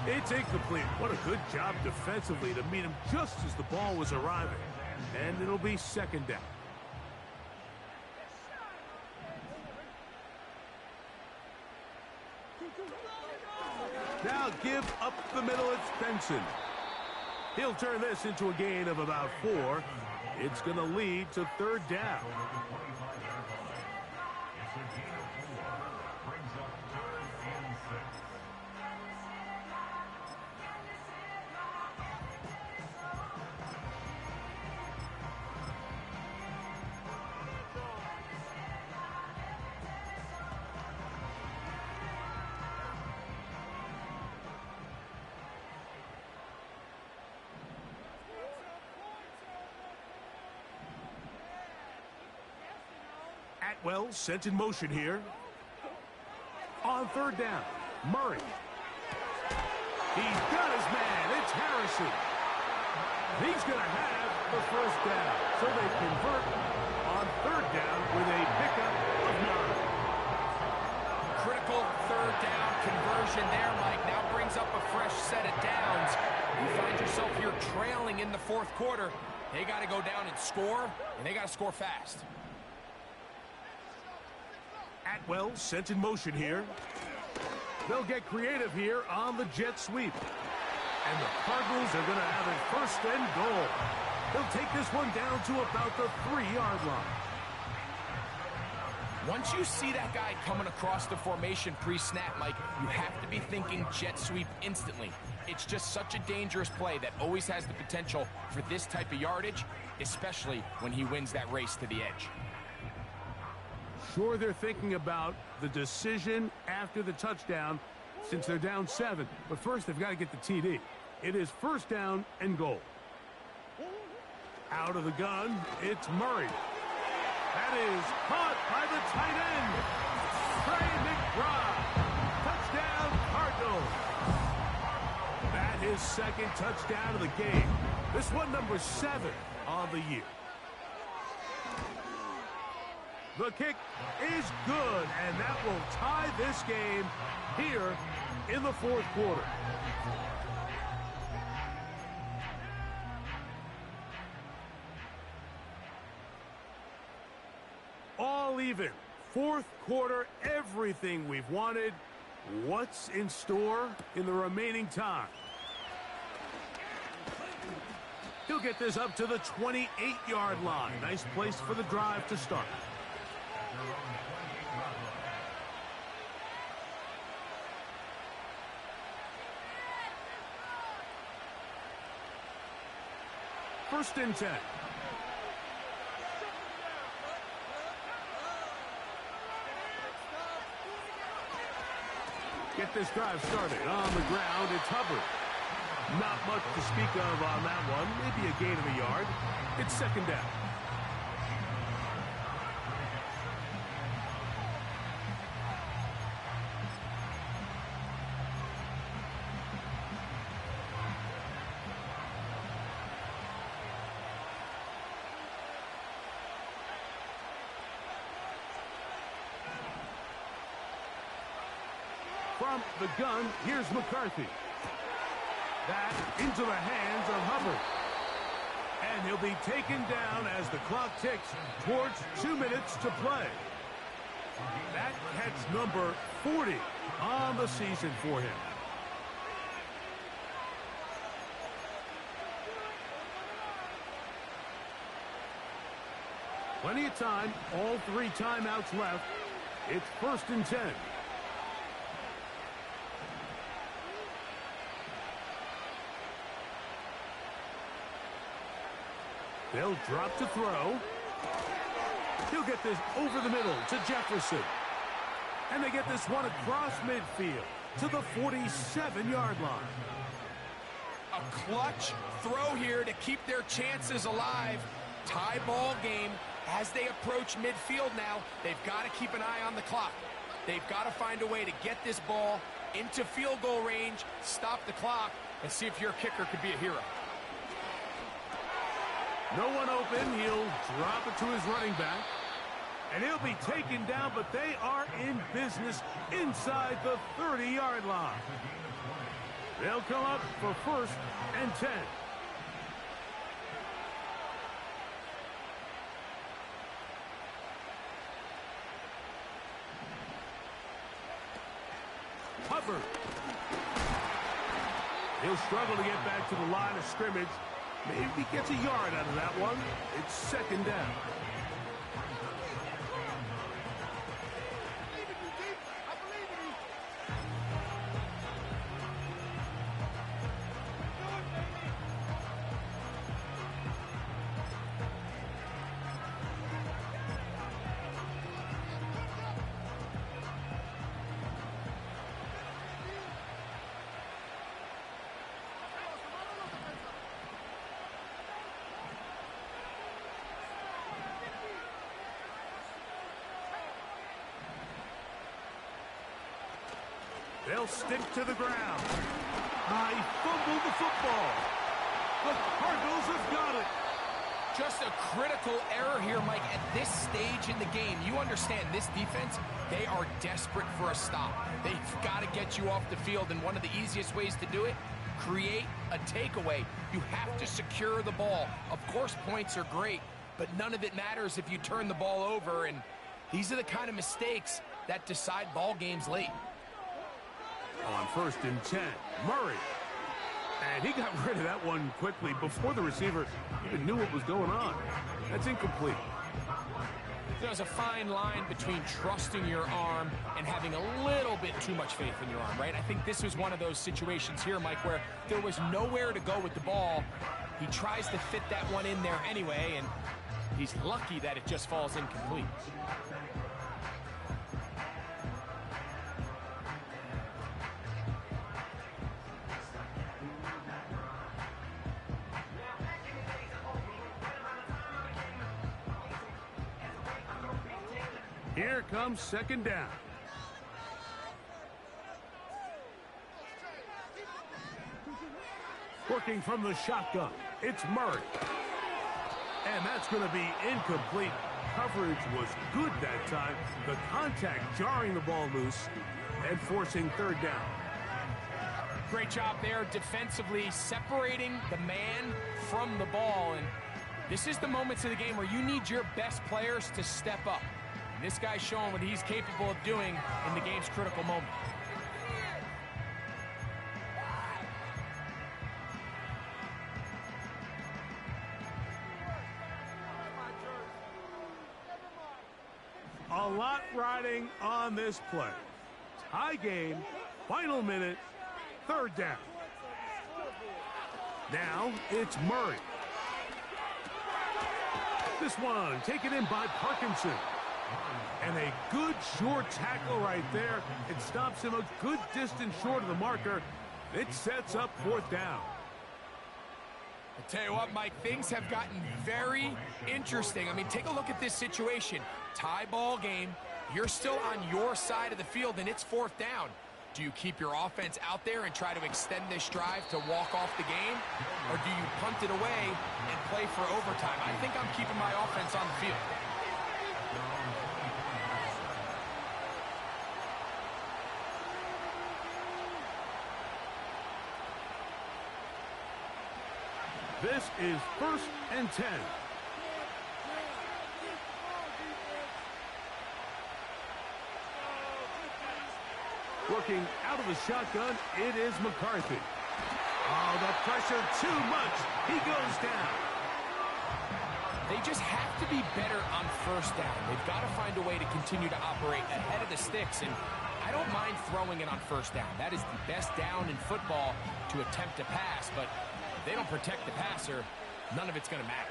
It's incomplete. What a good job defensively to meet him just as the ball was arriving. And it'll be 2nd down. Now give up the middle. It's Benson. He'll turn this into a gain of about 4. It's going to lead to 3rd down. Atwell sent in motion here. On 3rd down, Murray. He's got his man. It's Harrison. He's going to have the first down. So they convert on 3rd down with a pickup of 9. Critical 3rd down conversion there, Mike. Now brings up a fresh set of downs. You find yourself here trailing in the 4th quarter. They got to go down and score, and they got to score fast. Atwell sent in motion here. They'll get creative here on the jet sweep. And the Cardinals are going to have it 1st and goal. They'll take this one down to about the 3-yard line. Once you see that guy coming across the formation pre-snap, Mike, you have to be thinking jet sweep instantly. It's just such a dangerous play that always has the potential for this type of yardage, especially when he wins that race to the edge. Sure, they're thinking about the decision after the touchdown since they're down 7. But first, they've got to get the TD. It is 1st down and goal. Out of the gun, it's Murray. That is caught by the tight end. Trey McBride. Touchdown, Cardinals. That is 2nd touchdown of the game. This one number 7 on the year. The kick is good, and that will tie this game here in the 4th quarter. All even. 4th quarter, everything we've wanted. What's in store in the remaining time? He'll get this up to the 28-yard line. Nice place for the drive to start. First and 10. Get this drive started. On the ground, it's Hubbard. Not much to speak of on that one. Maybe a gain of a yard. It's second down. From the gun, here's McCarthy. That into the hands of Hubbard. And he'll be taken down as the clock ticks towards 2 minutes to play. That catch number 40 on the season for him. Plenty of time, all 3 timeouts left. It's first and 10. They'll drop to throw. He'll get this over the middle to Jefferson. And they get this one across midfield to the 47-yard line. A clutch throw here to keep their chances alive. Tie ball game as they approach midfield now. They've got to keep an eye on the clock. They've got to find a way to get this ball into field goal range, stop the clock, and see if your kicker could be a hero. No one open. He'll drop it to his running back. And he'll be taken down, but they are in business inside the 30-yard line. They'll come up for first and 10. Hubbard. He'll struggle to get back to the line of scrimmage. Maybe he gets a yard out of that one. It's second down. They'll stick to the ground. He fumbled the football. The Cardinals have got it. Just a critical error here, Mike. At this stage in the game, you understand this defense, they are desperate for a stop. They've got to get you off the field, and one of the easiest ways to do it, create a takeaway. You have to secure the ball. Of course, points are great, but none of it matters if you turn the ball over, and these are the kind of mistakes that decide ball games late. On first and 10, Murray. And he got rid of that one quickly before the receiver even knew what was going on. That's incomplete. There's a fine line between trusting your arm and having a little bit too much faith in your arm, right? I think this was one of those situations here, Mike, where there was nowhere to go with the ball. He tries to fit that one in there anyway, and he's lucky that it just falls incomplete. Here comes second down. Working from the shotgun, it's Murray. And that's going to be incomplete. Coverage was good that time. The contact jarring the ball loose and forcing third down. Great job there defensively, separating the man from the ball. And this is the moments of the game where you need your best players to step up. This guy's showing what he's capable of doing in the game's critical moment. A lot riding on this play. Tie game, final minute, third down. Now it's Murray. This one taken in by Parkinson. And a good short tackle right there. It stops him a good distance short of the marker. It sets up fourth down. I tell you what, Mike, things have gotten very interesting. I mean, take a look at this situation. Tie ball game. You're still on your side of the field, and it's fourth down. Do you keep your offense out there and try to extend this drive to walk off the game? Or do you punt it away and play for overtime? I think I'm keeping my offense on the field. This is 1st and 10. Working out of the shotgun, it is McCarthy. Oh, the pressure too much. He goes down. They just have to be better on first down. They've got to find a way to continue to operate ahead of the sticks, and I don't mind throwing it on first down. That is the best down in football to attempt to pass, but if they don't protect the passer, none of it's going to matter.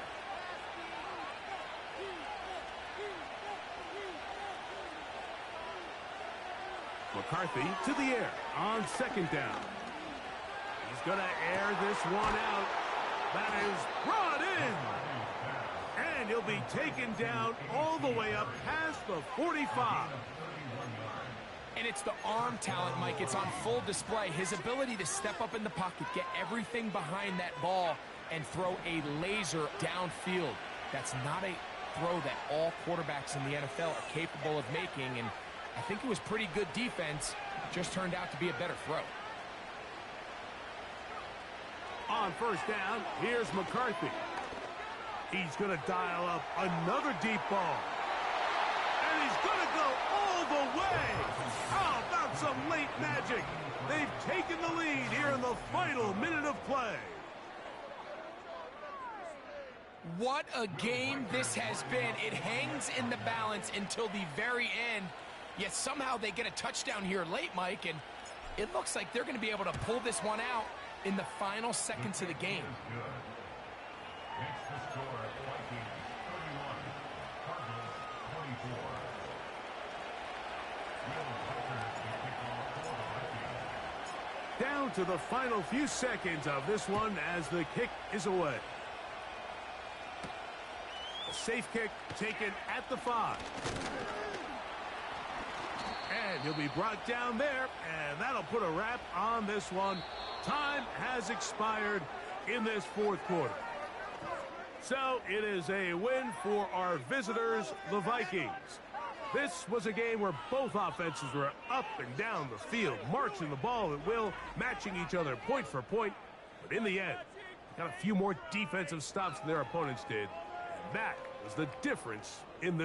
McCarthy to the air on second down. He's going to air this one out. That is brought in. And he'll be taken down all the way up past the 45. And it's the arm talent, Mike. It's on full display. His ability to step up in the pocket, get everything behind that ball, and throw a laser downfield. That's not a throw that all quarterbacks in the NFL are capable of making, and I think it was pretty good defense. Just turned out to be a better throw. On first down, here's McCarthy. He's going to dial up another deep ball. And he's going to go all the way. How about some late magic? They've taken the lead here in the final minute of play. What a game this has been. It hangs in the balance until the very end. Yet somehow they get a touchdown here late, Mike, and it looks like they're going to be able to pull this one out in the final seconds of the game. Down to the final few seconds of this one as the kick is away. A safe kick taken at the 5. And he'll be brought down there, and that'll put a wrap on this one. Time has expired in this fourth quarter. So it is a win for our visitors, the Vikings. This was a game where both offenses were up and down the field, marching the ball at will, matching each other point for point. But in the end, they got a few more defensive stops than their opponents did. And that was the difference in this